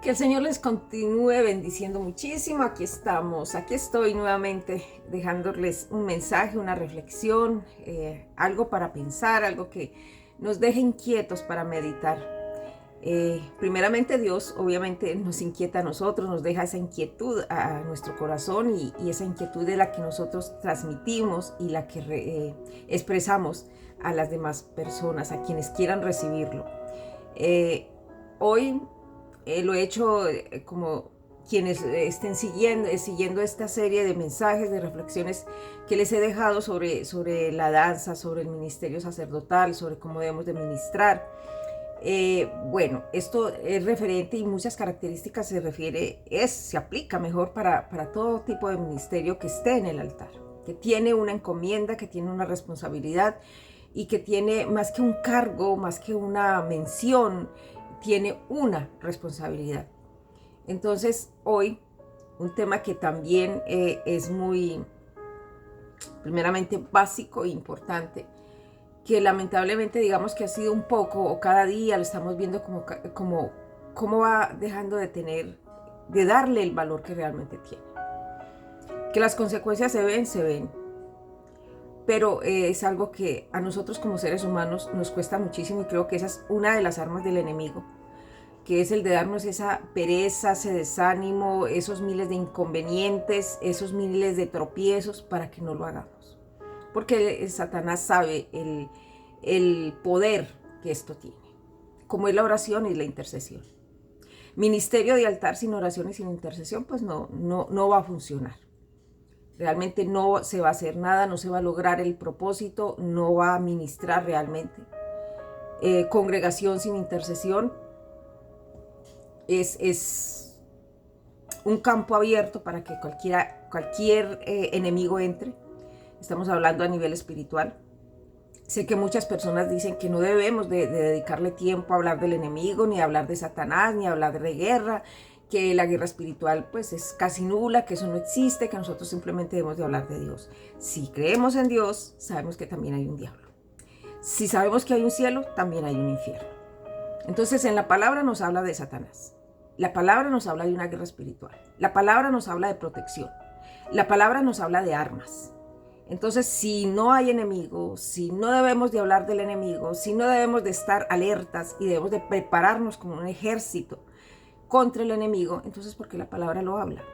Que el Señor les continúe bendiciendo muchísimo. Aquí estamos, aquí estoy nuevamente dejándoles un mensaje, una reflexión, algo para pensar, algo que nos deje inquietos para meditar. Primeramente Dios obviamente nos inquieta a nosotros, nos deja esa inquietud a nuestro corazón y esa inquietud es la que nosotros transmitimos y la que expresamos a las demás personas, a quienes quieran recibirlo. Hoy lo he hecho como quienes estén siguiendo esta serie de mensajes, de reflexiones que les he dejado sobre la danza, sobre el ministerio sacerdotal, sobre cómo debemos de ministrar. Bueno, esto es referente y muchas características se aplica mejor para todo tipo de ministerio que esté en el altar, que tiene una encomienda, que tiene una responsabilidad y que tiene más que un cargo, más que una mención, tiene una responsabilidad. Entonces hoy un tema que también es muy primeramente básico e importante, que lamentablemente digamos que ha sido un poco, o cada día lo estamos viendo como va dejando de darle el valor que realmente tiene. Que las consecuencias se ven, pero es algo que a nosotros como seres humanos nos cuesta muchísimo y creo que esa es una de las armas del enemigo, que es el de darnos esa pereza, ese desánimo, esos miles de inconvenientes, esos miles de tropiezos para que no lo hagamos. Porque Satanás sabe el poder que esto tiene, como es la oración y la intercesión. Ministerio de altar sin oración y sin intercesión, pues no va a funcionar. Realmente no se va a hacer nada, no se va a lograr el propósito, no va a ministrar realmente. Congregación sin intercesión es un campo abierto para que cualquier enemigo entre. Estamos hablando a nivel espiritual. Sé que muchas personas dicen que no debemos de dedicarle tiempo a hablar del enemigo, ni a hablar de Satanás, ni a hablar de guerra, que la guerra espiritual pues es casi nula, que eso no existe, que nosotros simplemente debemos de hablar de Dios. Si creemos en Dios, sabemos que también hay un diablo. Si sabemos que hay un cielo, también hay un infierno. Entonces en la palabra nos habla de Satanás. La palabra nos habla de una guerra espiritual. La palabra nos habla de protección. La palabra nos habla de armas. Entonces, si no hay enemigo, si no debemos de hablar del enemigo, si no debemos de estar alertas y debemos de prepararnos como un ejército contra el enemigo, entonces ¿por qué la palabra lo habla?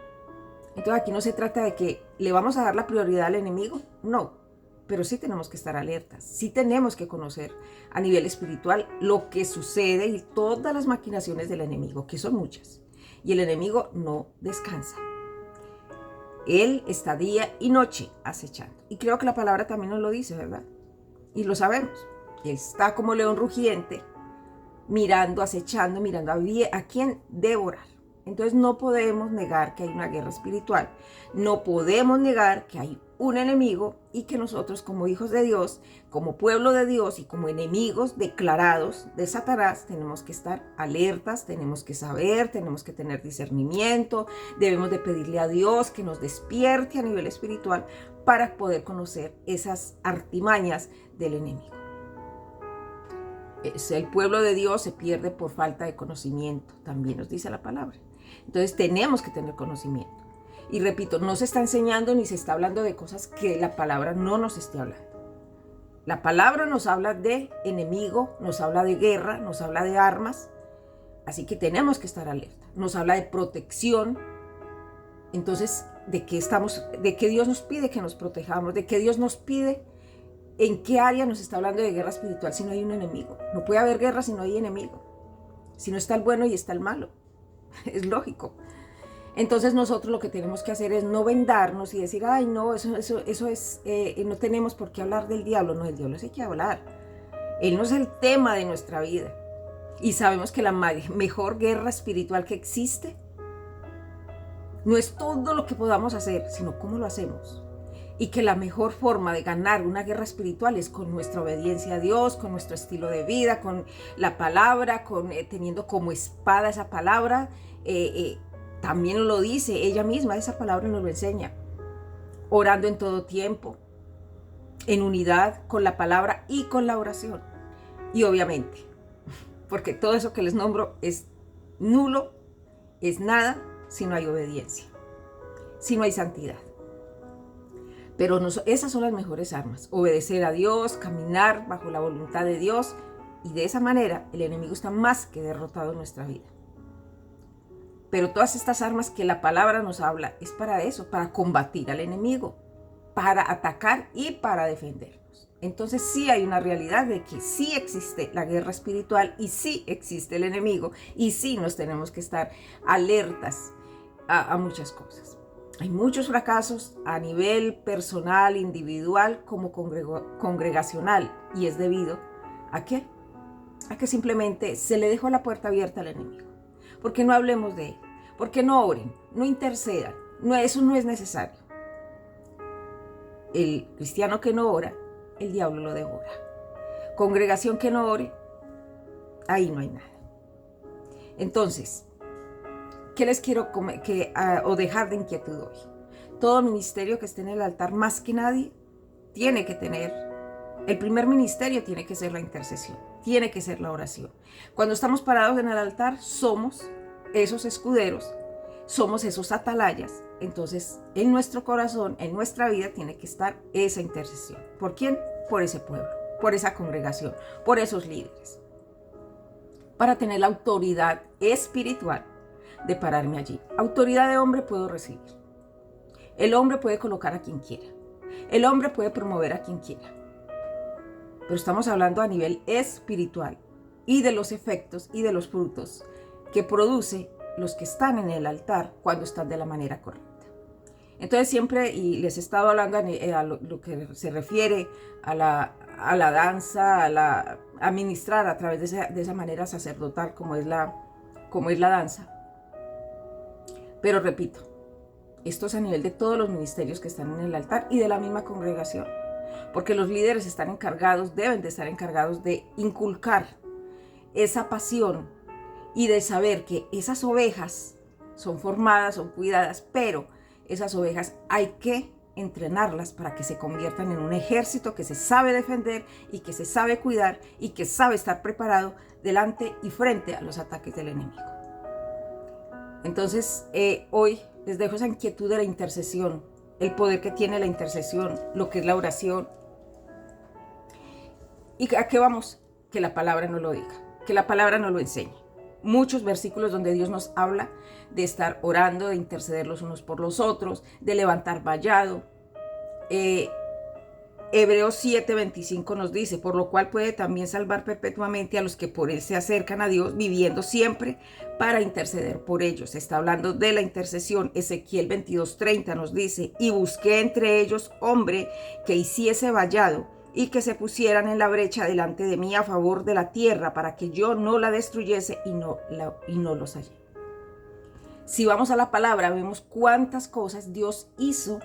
Entonces aquí no se trata de que le vamos a dar la prioridad al enemigo, no, pero sí tenemos que estar alertas, sí tenemos que conocer a nivel espiritual lo que sucede y todas las maquinaciones del enemigo, que son muchas, y el enemigo no descansa. Él está día y noche acechando. Y creo que la palabra también nos lo dice, ¿verdad? Y lo sabemos. Él está como león rugiente, mirando, acechando, mirando a quién devorar. Entonces no podemos negar que hay una guerra espiritual. No podemos negar que hay un enemigo y que nosotros como hijos de Dios, como pueblo de Dios y como enemigos declarados de Satanás, tenemos que estar alertas, tenemos que saber, tenemos que tener discernimiento, debemos de pedirle a Dios que nos despierte a nivel espiritual para poder conocer esas artimañas del enemigo. El pueblo de Dios se pierde por falta de conocimiento, también nos dice la palabra. Entonces tenemos que tener conocimiento. Y repito, no se está enseñando ni se está hablando de cosas que la palabra no nos esté hablando. La palabra nos habla de enemigo, nos habla de guerra, nos habla de armas, así que tenemos que estar alerta. Nos habla de protección. Entonces, ¿de qué Dios nos pide que nos protejamos? ¿De qué Dios nos pide? ¿En qué área nos está hablando de guerra espiritual si no hay un enemigo? No puede haber guerra si no hay enemigo. Si no está el bueno y está el malo. Es lógico. Entonces nosotros lo que tenemos que hacer es no vendarnos y decir, ay no, eso es, no tenemos por qué hablar del diablo. No, del diablo sí hay que hablar. Él no es el tema de nuestra vida. Y sabemos que la mejor guerra espiritual que existe no es todo lo que podamos hacer, sino cómo lo hacemos. Y que la mejor forma de ganar una guerra espiritual es con nuestra obediencia a Dios, con nuestro estilo de vida, con la palabra, teniendo como espada esa palabra. También lo dice ella misma, esa palabra nos lo enseña. Orando en todo tiempo, en unidad con la palabra y con la oración. Y obviamente, porque todo eso que les nombro es nulo es nada si no hay obediencia, si no hay santidad. Pero esas son las mejores armas, obedecer a Dios, caminar bajo la voluntad de Dios, y de esa manera el enemigo está más que derrotado en nuestra vida. Pero todas estas armas que la palabra nos habla es para eso, para combatir al enemigo, para atacar y para defendernos. Entonces sí hay una realidad de que sí existe la guerra espiritual y sí existe el enemigo y sí nos tenemos que estar alertas a muchas cosas. Hay muchos fracasos a nivel personal, individual, como congregacional, y es debido ¿a qué? A que simplemente se le dejó la puerta abierta al enemigo. Porque no hablemos de él, porque no oren, no intercedan, eso no es necesario. El cristiano que no ora, el diablo lo devora. Congregación que no ore, ahí no hay nada. Entonces, ¿qué les quiero o dejar de inquietud hoy? Todo ministerio que esté en el altar, más que nadie, tiene que tener, el primer ministerio tiene que ser la intercesión, tiene que ser la oración. Cuando estamos parados en el altar, somos esos escuderos, somos esos atalayas. Entonces, en nuestro corazón, en nuestra vida, tiene que estar esa intercesión. ¿Por quién? Por ese pueblo, por esa congregación, por esos líderes. Para tener la autoridad espiritual de pararme allí. Autoridad de hombre puedo recibir. El hombre puede colocar a quien quiera. El hombre puede promover a quien quiera. Pero estamos hablando a nivel espiritual y de los efectos y de los frutos que produce los que están en el altar cuando están de la manera correcta. Entonces siempre, y les he estado hablando a lo que se refiere a la danza, a ministrar a través de esa manera sacerdotal como es la danza. Pero repito, esto es a nivel de todos los ministerios que están en el altar y de la misma congregación. Porque los líderes deben de estar encargados de inculcar esa pasión y de saber que esas ovejas son formadas, son cuidadas, pero esas ovejas hay que entrenarlas para que se conviertan en un ejército que se sabe defender y que se sabe cuidar y que sabe estar preparado delante y frente a los ataques del enemigo. Entonces, hoy les dejo esa inquietud de la intercesión, el poder que tiene la intercesión, lo que es la oración. ¿Y a qué vamos? Que la palabra nos lo diga, que la palabra nos lo enseñe. Muchos versículos donde Dios nos habla de estar orando, de interceder los unos por los otros, de levantar vallado. Hebreos 7:25 nos dice, por lo cual puede también salvar perpetuamente a los que por él se acercan a Dios, viviendo siempre para interceder por ellos. Está hablando de la intercesión. Ezequiel 22:30 nos dice, y busqué entre ellos hombre que hiciese vallado y que se pusieran en la brecha delante de mí a favor de la tierra para que yo no la destruyese y no los hallé. Si vamos a la palabra, vemos cuántas cosas Dios hizo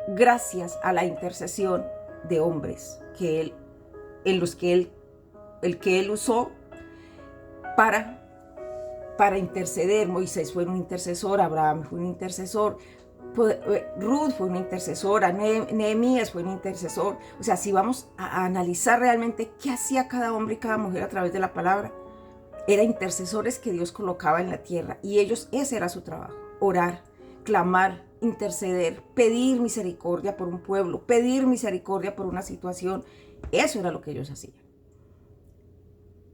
gracias a la intercesión de hombres que él usó para interceder. Moisés fue un intercesor, Abraham fue un intercesor, Ruth fue una intercesora, Nehemías fue un intercesor. O sea, si vamos a analizar realmente qué hacía cada hombre y cada mujer a través de la palabra, eran intercesores que Dios colocaba en la tierra y ese era su trabajo: orar, clamar, interceder, pedir misericordia por un pueblo, pedir misericordia por una situación. Eso era lo que ellos hacían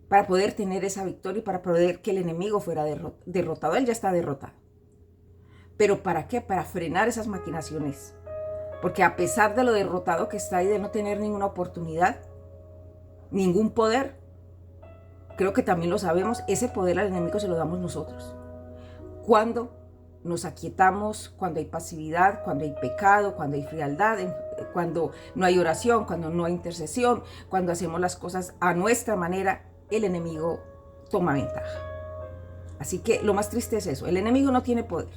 para poder tener esa victoria y para poder que el enemigo fuera derrotado. Él ya está derrotado. ¿Pero para qué? Para frenar esas maquinaciones. Porque a pesar de lo derrotado que está y de no tener ninguna oportunidad, ningún poder, creo que también lo sabemos, ese poder al enemigo se lo damos nosotros. Cuando nos aquietamos, cuando hay pasividad, cuando hay pecado, cuando hay frialdad, cuando no hay oración, cuando no hay intercesión, cuando hacemos las cosas a nuestra manera, el enemigo toma ventaja. Así que lo más triste es eso, el enemigo no tiene poder.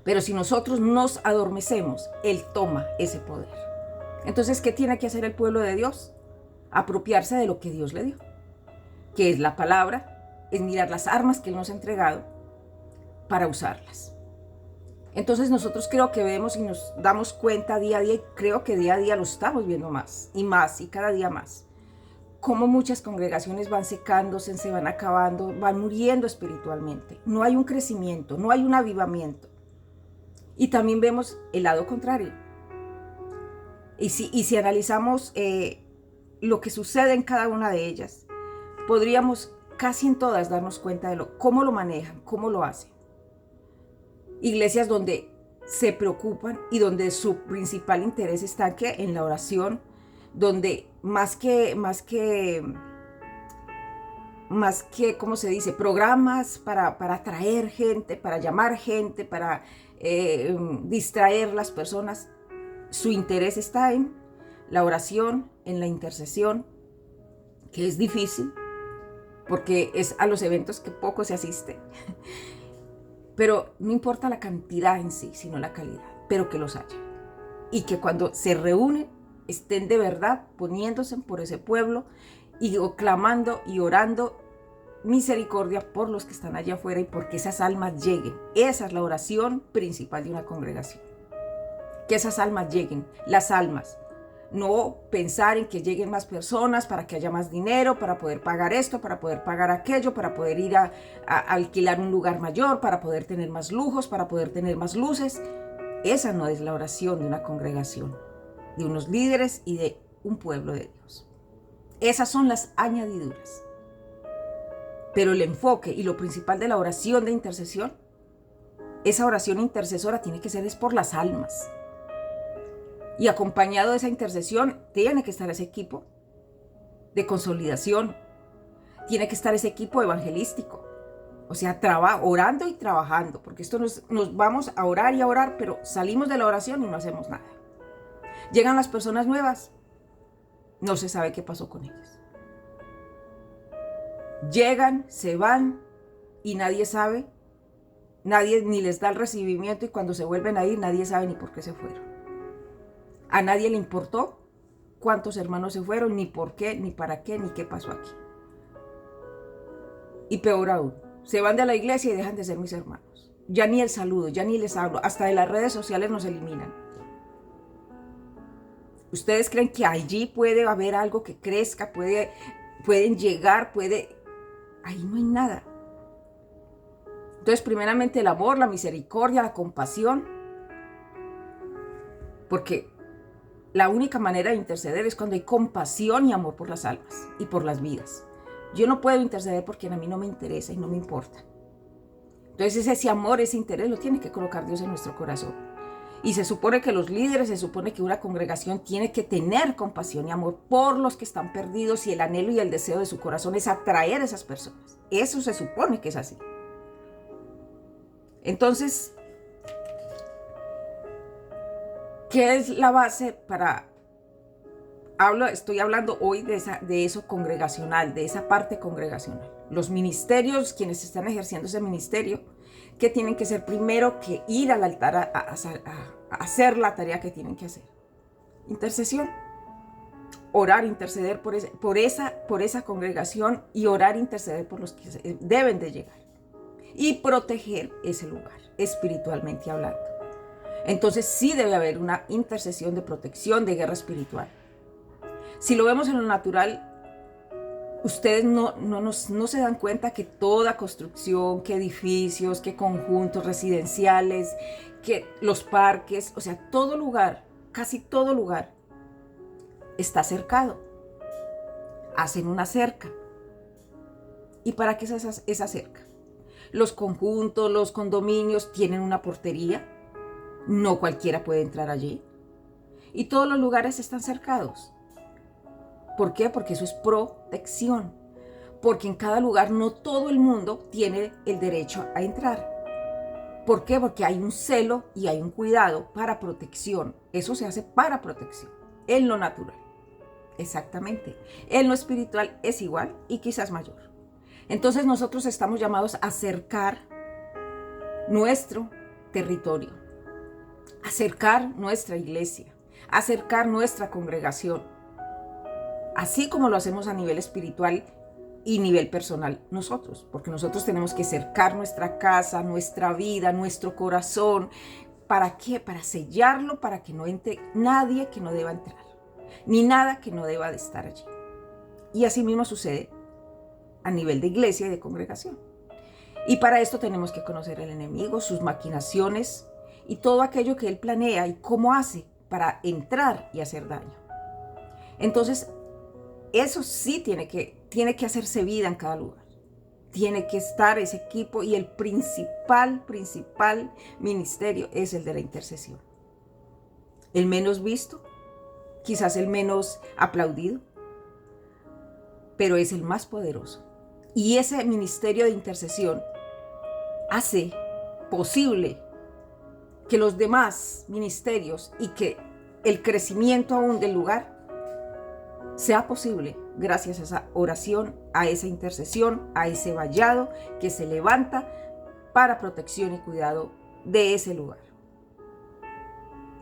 Pero si nosotros nos adormecemos, él toma ese poder. Entonces, ¿qué tiene que hacer el pueblo de Dios? Apropiarse de lo que Dios le dio, que es la palabra, es mirar las armas que él nos ha entregado para usarlas. Entonces nosotros creo que vemos y nos damos cuenta día a día, y creo que día a día lo estamos viendo más y cada día más, cómo muchas congregaciones van secándose, se van acabando, van muriendo espiritualmente. No hay un crecimiento, no hay un avivamiento. Y también vemos el lado contrario. Y si analizamos lo que sucede en cada una de ellas, podríamos casi en todas darnos cuenta de cómo lo manejan, cómo lo hacen. Iglesias donde se preocupan y donde su principal interés está en la oración, donde más que, ¿cómo se dice? Programas para atraer gente, para llamar gente, para distraer las personas. Su interés está en la oración, en la intercesión, que es difícil, porque es a los eventos que poco se asiste. Pero no importa la cantidad en sí, sino la calidad, pero que los haya. Y que cuando se reúnen, estén de verdad poniéndose por ese pueblo y clamando y orando misericordia por los que están allá afuera y porque esas almas lleguen. Esa es la oración principal de una congregación. Que esas almas lleguen, las almas. No pensar en que lleguen más personas para que haya más dinero, para poder pagar esto, para poder pagar aquello, para poder ir a alquilar un lugar mayor, para poder tener más lujos, para poder tener más luces. Esa no es la oración de una congregación, de unos líderes y de un pueblo de Dios. Esas son las añadiduras. Pero el enfoque y lo principal de la oración de intercesión, esa oración intercesora tiene que ser por las almas. Y acompañado de esa intercesión tiene que estar ese equipo de consolidación, tiene que estar ese equipo evangelístico, o sea, orando y trabajando, porque esto nos vamos a orar y a orar, pero salimos de la oración y no hacemos nada. Llegan las personas nuevas, no se sabe qué pasó con ellas. Llegan, se van y nadie sabe, nadie ni les da el recibimiento y cuando se vuelven a ir nadie sabe ni por qué se fueron. A nadie le importó cuántos hermanos se fueron, ni por qué, ni para qué, ni qué pasó aquí. Y peor aún, se van de la iglesia y dejan de ser mis hermanos. Ya ni el saludo, ya ni les hablo, hasta de las redes sociales nos eliminan. ¿Ustedes creen que allí puede haber algo que crezca, pueden llegar, Ahí no hay nada. Entonces, primeramente el amor, la misericordia, la compasión, porque la única manera de interceder es cuando hay compasión y amor por las almas y por las vidas. Yo no puedo interceder porque a mí no me interesa y no me importa. Entonces ese amor, ese interés lo tiene que colocar Dios en nuestro corazón. Y se supone que los líderes, se supone que una congregación tiene que tener compasión y amor por los que están perdidos y el anhelo y el deseo de su corazón es atraer a esas personas. Eso se supone que es así. Entonces, ¿qué es la base para... Estoy hablando hoy de eso congregacional, de esa parte congregacional. Los ministerios, quienes están ejerciendo ese ministerio, ¿qué tienen que hacer? Primero que ir al altar a hacer la tarea que tienen que hacer. Intercesión. Orar, interceder por esa congregación y orar, interceder por los que deben de llegar. Y proteger ese lugar, espiritualmente hablando. Entonces sí debe haber una intercesión de protección, de guerra espiritual. Si lo vemos en lo natural, ustedes no se dan cuenta que toda construcción, que edificios, que conjuntos residenciales, que los parques, o sea, todo lugar, casi todo lugar, está cercado. Hacen una cerca. ¿Y para qué es esa cerca? Los conjuntos, los condominios tienen una portería. No cualquiera puede entrar allí. Y todos los lugares están cercados. ¿Por qué? Porque eso es protección. Porque en cada lugar no todo el mundo tiene el derecho a entrar. ¿Por qué? Porque hay un celo y hay un cuidado para protección. Eso se hace para protección. En lo natural. Exactamente. En lo espiritual es igual y quizás mayor. Entonces nosotros estamos llamados a acercar nuestro territorio, acercar nuestra iglesia, acercar nuestra congregación, así como lo hacemos a nivel espiritual y nivel personal nosotros, porque nosotros tenemos que acercar nuestra casa, nuestra vida, nuestro corazón. ¿Para qué? Para sellarlo, para que no entre nadie que no deba entrar, ni nada que no deba de estar allí. Y así mismo sucede a nivel de iglesia y de congregación. Y para esto tenemos que conocer al enemigo, sus maquinaciones y todo aquello que él planea y cómo hace para entrar y hacer daño. Entonces, eso sí tiene que hacerse vida en cada lugar. Tiene que estar ese equipo y el principal ministerio es el de la intercesión. El menos visto, quizás el menos aplaudido, pero es el más poderoso. Y ese ministerio de intercesión hace posible que los demás ministerios y que el crecimiento aún del lugar sea posible gracias a esa oración, a esa intercesión, a ese vallado que se levanta para protección y cuidado de ese lugar.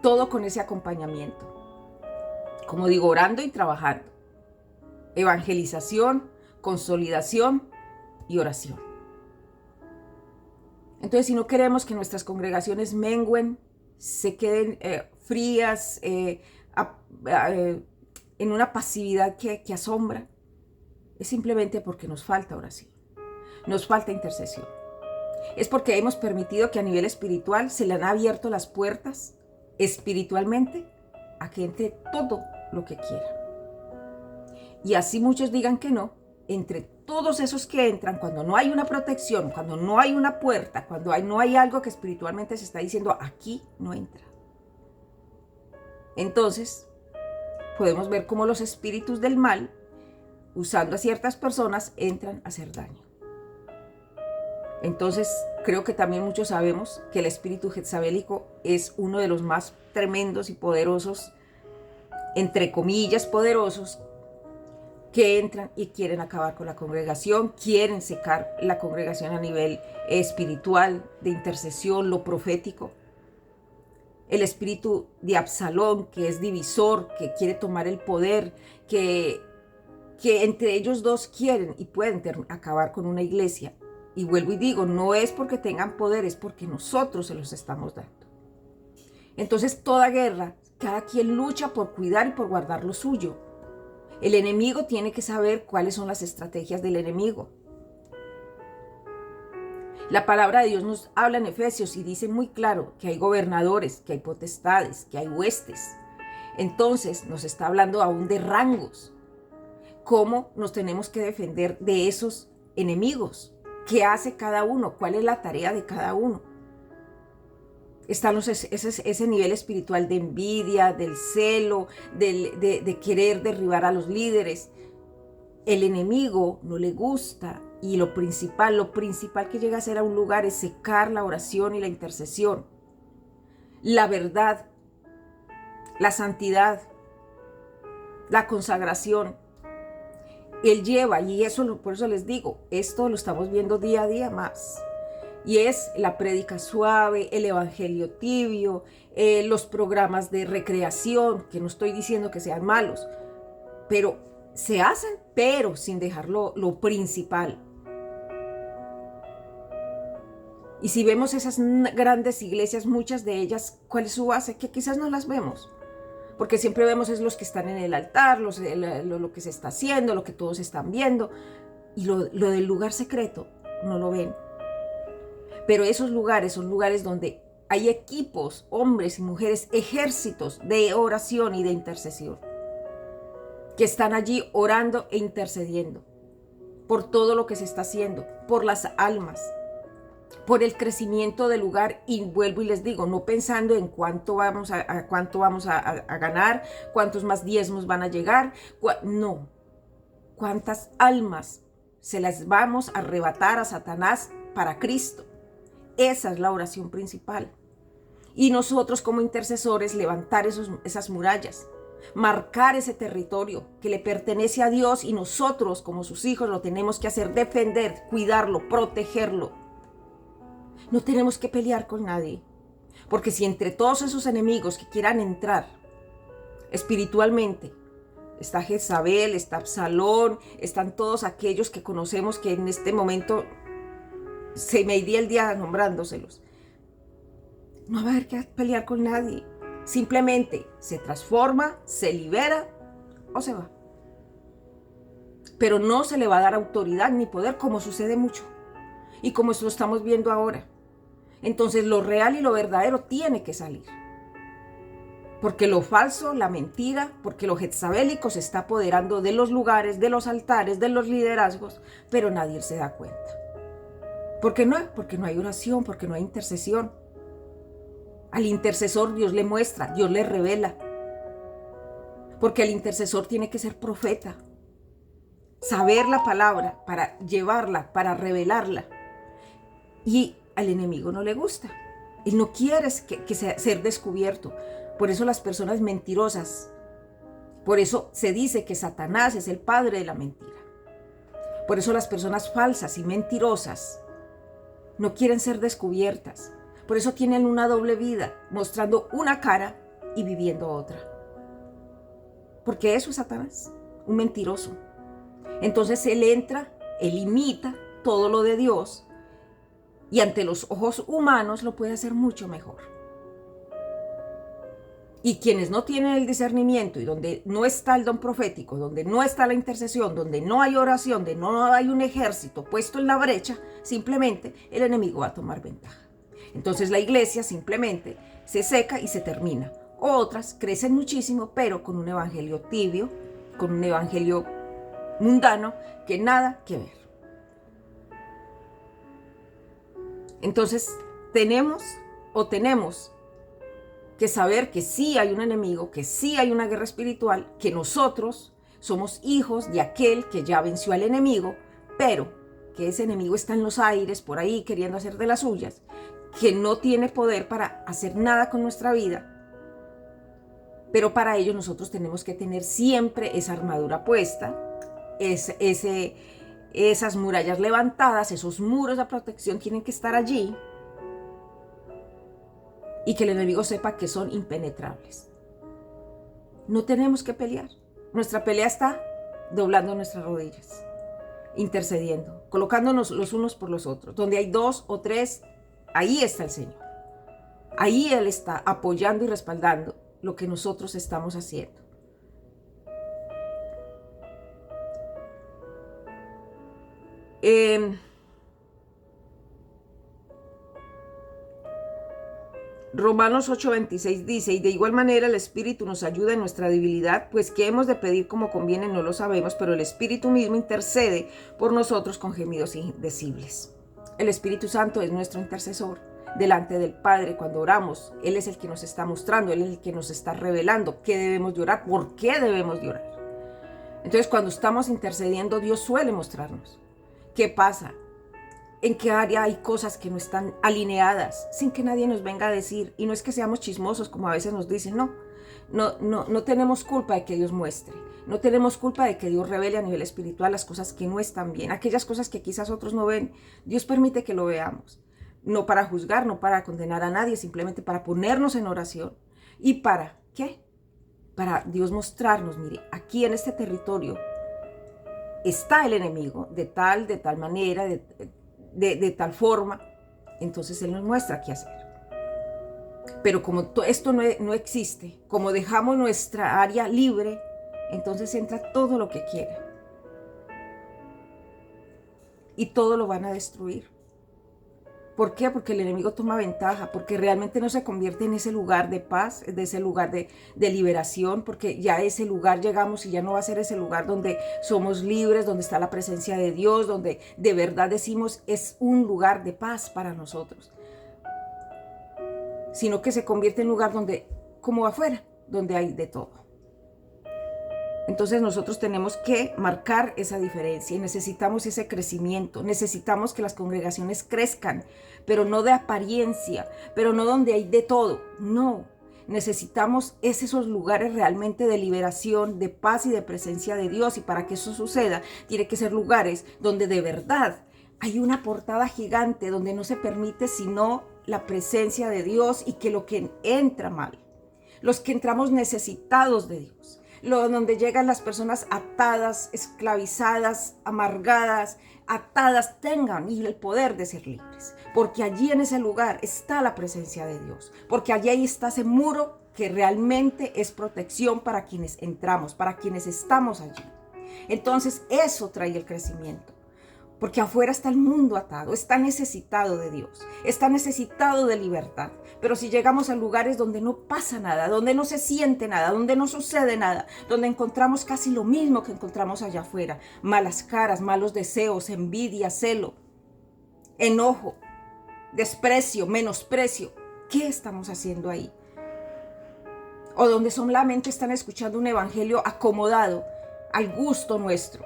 Todo con ese acompañamiento. Como digo, orando y trabajando. Evangelización, consolidación y oración. Entonces, si no queremos que nuestras congregaciones mengüen, se queden frías, en una pasividad que asombra, es simplemente porque nos falta oración, nos falta intercesión. Es porque hemos permitido que a nivel espiritual se le han abierto las puertas espiritualmente a que entre todo lo que quiera. Y así muchos digan que no, entre todos esos que entran, cuando no hay una protección, cuando no hay una puerta, cuando no hay algo que espiritualmente se está diciendo, aquí no entra. Entonces, podemos ver cómo los espíritus del mal, usando a ciertas personas, entran a hacer daño. Entonces, creo que también muchos sabemos que el espíritu jezabelico es uno de los más tremendos y poderosos, entre comillas poderosos, que entran y quieren acabar con la congregación, quieren secar la congregación a nivel espiritual, de intercesión, lo profético. El espíritu de Absalón, que es divisor, que quiere tomar el poder, que entre ellos dos quieren y pueden acabar con una iglesia. Y vuelvo y digo, no es porque tengan poder, es porque nosotros se los estamos dando. Entonces, toda guerra, cada quien lucha por cuidar y por guardar lo suyo. El enemigo tiene que saber cuáles son las estrategias del enemigo. La palabra de Dios nos habla en Efesios y dice muy claro que hay gobernadores, que hay potestades, que hay huestes. Entonces nos está hablando aún de rangos. ¿Cómo nos tenemos que defender de esos enemigos? ¿Qué hace cada uno? ¿Cuál es la tarea de cada uno? Está ese nivel espiritual de envidia, del celo, de querer derribar a los líderes. El enemigo no le gusta y lo principal que llega a hacer a un lugar es secar la oración y la intercesión. La verdad, la santidad, la consagración. Él lleva, y por eso les digo, esto lo estamos viendo día a día más. Y es la prédica suave, el evangelio tibio, los programas de recreación, que no estoy diciendo que sean malos, pero se hacen, pero sin dejar lo principal. Y si vemos esas grandes iglesias, muchas de ellas, ¿cuál es su base? Que quizás no las vemos. Porque siempre vemos es los que están en el altar, lo que se está haciendo, lo que todos están viendo. Y lo del lugar secreto no lo ven. Pero esos lugares son lugares donde hay equipos, hombres y mujeres, ejércitos de oración y de intercesión, que están allí orando e intercediendo por todo lo que se está haciendo, por las almas, por el crecimiento del lugar. Y vuelvo y les digo, no pensando en cuánto vamos a ganar, cuántos más diezmos van a llegar, no, cuántas almas se las vamos a arrebatar a Satanás para Cristo. Esa es la oración principal. Y nosotros como intercesores levantar esas murallas, marcar ese territorio que le pertenece a Dios, y nosotros como sus hijos lo tenemos que hacer, defender, cuidarlo, protegerlo. No tenemos que pelear con nadie, porque si entre todos esos enemigos que quieran entrar espiritualmente, está Jezabel, está Absalón, están todos aquellos que conocemos que en este momento se me iría el día nombrándoselos. No va a haber que pelear con nadie. Simplemente se transforma, se libera o se va. pero no se le va a dar autoridad ni poder, como sucede mucho y como lo estamos viendo ahora. Entonces lo real y lo verdadero tiene que salir. Porque lo falso, la mentira, porque lo jezabélico se está apoderando de los lugares, de los altares, de los liderazgos, pero nadie se da cuenta. ¿Por qué no? Porque no hay oración, porque no hay intercesión. Al intercesor Dios le muestra, Dios le revela. Porque el intercesor tiene que ser profeta, saber la palabra para llevarla, para revelarla. Y al enemigo no le gusta. Él no quiere ser descubierto. Por eso las personas mentirosas, por eso se dice que Satanás es el padre de la mentira. Por eso las personas falsas y mentirosas no quieren ser descubiertas. Por eso tienen una doble vida, mostrando una cara y viviendo otra. Porque eso es Satanás, un mentiroso. Entonces él entra, él imita todo lo de Dios y ante los ojos humanos lo puede hacer mucho mejor. Y quienes no tienen el discernimiento y donde no está el don profético, donde no está la intercesión, donde no hay oración, donde no hay un ejército puesto en la brecha, simplemente el enemigo va a tomar ventaja. Entonces la iglesia simplemente se seca y se termina. Otras crecen muchísimo, pero con un evangelio tibio, con un evangelio mundano que nada que ver. Entonces tenemos que saber que sí hay un enemigo, que sí hay una guerra espiritual, que nosotros somos hijos de aquel que ya venció al enemigo, pero que ese enemigo está en los aires, por ahí queriendo hacer de las suyas, que no tiene poder para hacer nada con nuestra vida. Pero para ello nosotros tenemos que tener siempre esa armadura puesta, esas murallas levantadas, esos muros de protección tienen que estar allí. Y que el enemigo sepa que son impenetrables. No tenemos que pelear. Nuestra pelea está doblando nuestras rodillas, intercediendo, colocándonos los unos por los otros. Donde hay 2 o 3, ahí está el Señor. Ahí Él está apoyando y respaldando lo que nosotros estamos haciendo. Romanos 8:26 dice, y de igual manera el Espíritu nos ayuda en nuestra debilidad, pues qué hemos de pedir como conviene no lo sabemos, pero el Espíritu mismo intercede por nosotros con gemidos indecibles. El Espíritu Santo es nuestro intercesor delante del Padre cuando oramos. Él es el que nos está mostrando, Él es el que nos está revelando qué debemos de orar, por qué debemos de orar. Entonces cuando estamos intercediendo, Dios suele mostrarnos qué pasa, en qué área hay cosas que no están alineadas, sin que nadie nos venga a decir. Y no es que seamos chismosos, como a veces nos dicen, no tenemos culpa de que Dios muestre, no tenemos culpa de que Dios revele a nivel espiritual las cosas que no están bien, aquellas cosas que quizás otros no ven. Dios permite que lo veamos, no para juzgar, no para condenar a nadie, simplemente para ponernos en oración. ¿Y para qué? Para Dios mostrarnos, mire, aquí en este territorio está el enemigo, de tal manera, de tal forma. Entonces Él nos muestra qué hacer. Pero como esto no existe, como dejamos nuestra área libre, entonces entra todo lo que quiera. Y todo lo van a destruir. ¿Por qué? Porque el enemigo toma ventaja, porque realmente no se convierte en ese lugar de paz, de ese lugar de liberación, porque ya a ese lugar llegamos y ya no va a ser ese lugar donde somos libres, donde está la presencia de Dios, donde de verdad decimos es un lugar de paz para nosotros, sino que se convierte en un lugar donde, como afuera, donde hay de todo. Entonces nosotros tenemos que marcar esa diferencia y necesitamos ese crecimiento, necesitamos que las congregaciones crezcan, pero no de apariencia, pero no donde hay de todo, no. Necesitamos esos lugares realmente de liberación, de paz y de presencia de Dios, y para que eso suceda, tiene que ser lugares donde de verdad hay una portada gigante, donde no se permite sino la presencia de Dios y que lo que entra mal, los que entramos necesitados de Dios, donde llegan las personas atadas, esclavizadas, amargadas, atadas, tengan el poder de ser libres. Porque allí en ese lugar está la presencia de Dios. Porque allí está ese muro que realmente es protección para quienes entramos, para quienes estamos allí. Entonces eso trae el crecimiento. Porque afuera está el mundo atado, está necesitado de Dios, está necesitado de libertad. Pero si llegamos a lugares donde no pasa nada, donde no se siente nada, donde no sucede nada, donde encontramos casi lo mismo que encontramos allá afuera, malas caras, malos deseos, envidia, celo, enojo, desprecio, menosprecio, ¿qué estamos haciendo ahí? O donde solamente están escuchando un evangelio acomodado al gusto nuestro.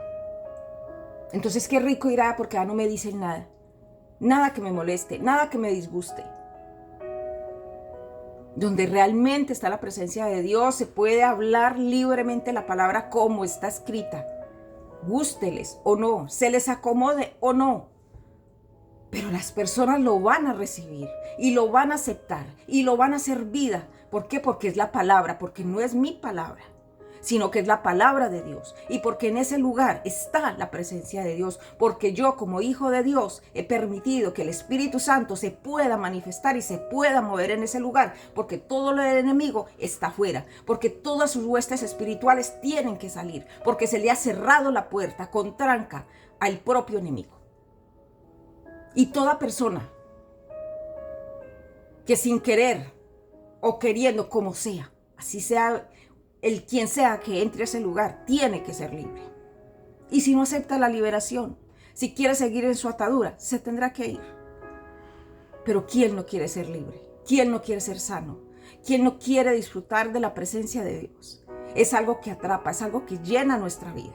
Entonces qué rico irá porque ya no me dicen nada. Nada que me moleste, nada que me disguste. Donde realmente está la presencia de Dios, se puede hablar libremente la palabra como está escrita. Gústeles o no, se les acomode o no. Pero las personas lo van a recibir y lo van a aceptar y lo van a hacer vida. ¿Por qué? Porque es la palabra, porque no es mi palabra, sino que es la palabra de Dios. Y porque en ese lugar está la presencia de Dios. Porque yo como hijo de Dios he permitido que el Espíritu Santo se pueda manifestar y se pueda mover en ese lugar. Porque todo lo del enemigo está afuera. Porque todas sus huestes espirituales tienen que salir. Porque se le ha cerrado la puerta con tranca al propio enemigo. Y toda persona que sin querer o queriendo, como sea, así sea el quien sea que entre a ese lugar, tiene que ser libre. Y si no acepta la liberación, si quiere seguir en su atadura, se tendrá que ir. Pero ¿quién no quiere ser libre? ¿Quién no quiere ser sano? ¿Quién no quiere disfrutar de la presencia de Dios? Es algo que atrapa, es algo que llena nuestra vida.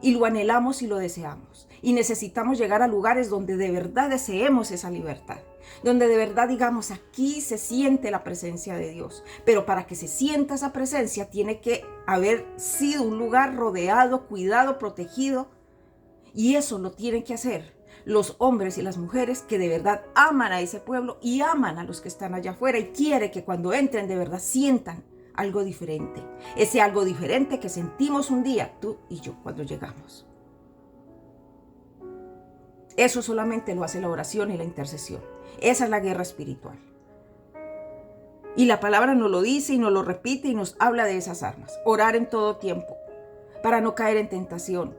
Y lo anhelamos y lo deseamos. Y necesitamos llegar a lugares donde de verdad deseemos esa libertad. Donde de verdad digamos, aquí se siente la presencia de Dios. Pero para que se sienta esa presencia tiene que haber sido un lugar rodeado, cuidado, protegido. Y eso lo tienen que hacer los hombres y las mujeres que de verdad aman a ese pueblo y aman a los que están allá afuera. Y quiere que cuando entren de verdad sientan algo diferente. Ese algo diferente que sentimos un día, tú y yo, cuando llegamos. Eso solamente lo hace la oración y la intercesión. Esa es la guerra espiritual. Y la palabra nos lo dice y nos lo repite y nos habla de esas armas. Orar en todo tiempo, para no caer en tentación.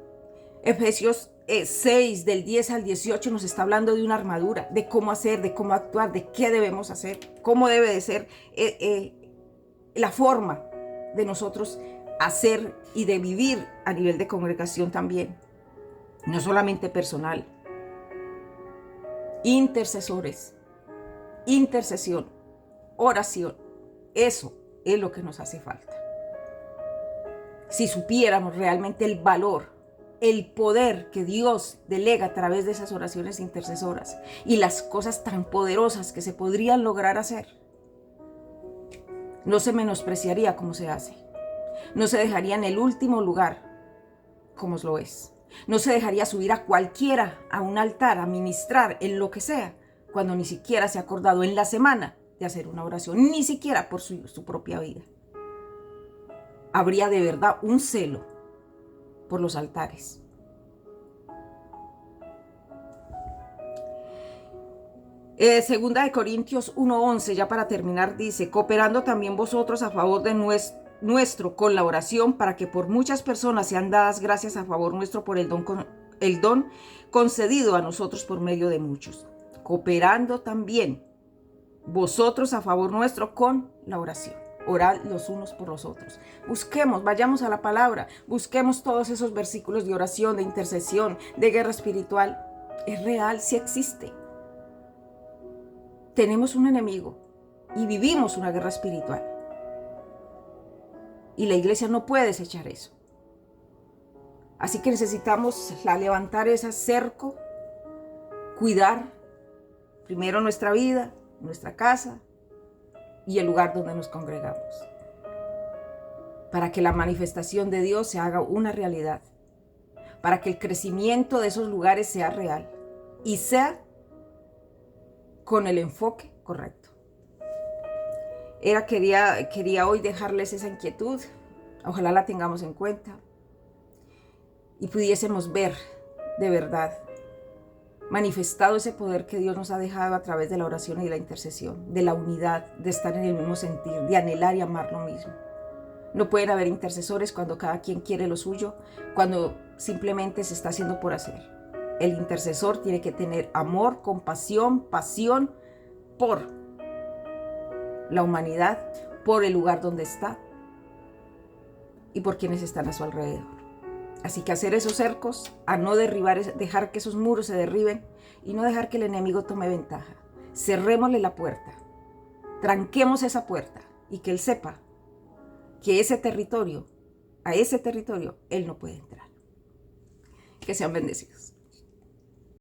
Efesios 6, del 10 al 18, nos está hablando de una armadura, de cómo hacer, de cómo actuar, de qué debemos hacer, cómo debe de ser la forma de nosotros hacer y de vivir a nivel de congregación también. No solamente personal. Intercesores, intercesión, oración. Eso es lo que nos hace falta. Si supiéramos realmente el valor, el poder que Dios delega a través de esas oraciones intercesoras y las cosas tan poderosas que se podrían lograr hacer, no se menospreciaría como se hace. No se dejaría en el último lugar como lo es. No se dejaría subir a cualquiera a un altar a ministrar en lo que sea, cuando ni siquiera se ha acordado en la semana de hacer una oración, ni siquiera por su propia vida. Habría de verdad un celo por los altares. Segunda de Corintios 1:11, ya para terminar, dice: cooperando también vosotros a favor de nuestro con la oración, para que por muchas personas sean dadas gracias a favor nuestro por el don concedido a nosotros por medio de muchos. Cooperando también vosotros a favor nuestro con la oración. Orad los unos por los otros. Busquemos, vayamos a la palabra, busquemos todos esos versículos de oración, de intercesión, de guerra espiritual. Es real, sí existe. Tenemos un enemigo y vivimos una guerra espiritual. Y la iglesia no puede desechar eso. Así que necesitamos levantar ese cerco, cuidar primero nuestra vida, nuestra casa y el lugar donde nos congregamos, para que la manifestación de Dios se haga una realidad, para que el crecimiento de esos lugares sea real y sea con el enfoque correcto. Quería hoy dejarles esa inquietud. Ojalá la tengamos en cuenta y pudiésemos ver de verdad manifestado ese poder que Dios nos ha dejado a través de la oración y de la intercesión, de la unidad, de estar en el mismo sentir, de anhelar y amar lo mismo. No pueden haber intercesores cuando cada quien quiere lo suyo, cuando simplemente se está haciendo por hacer. El intercesor tiene que tener amor, compasión, pasión por la humanidad, por el lugar donde está y por quienes están a su alrededor. Así que hacer esos cercos, a no derribar, dejar que esos muros se derriben y no dejar que el enemigo tome ventaja. Cerrémosle la puerta, tranquemos esa puerta y que él sepa que a ese territorio, él no puede entrar. Que sean bendecidos.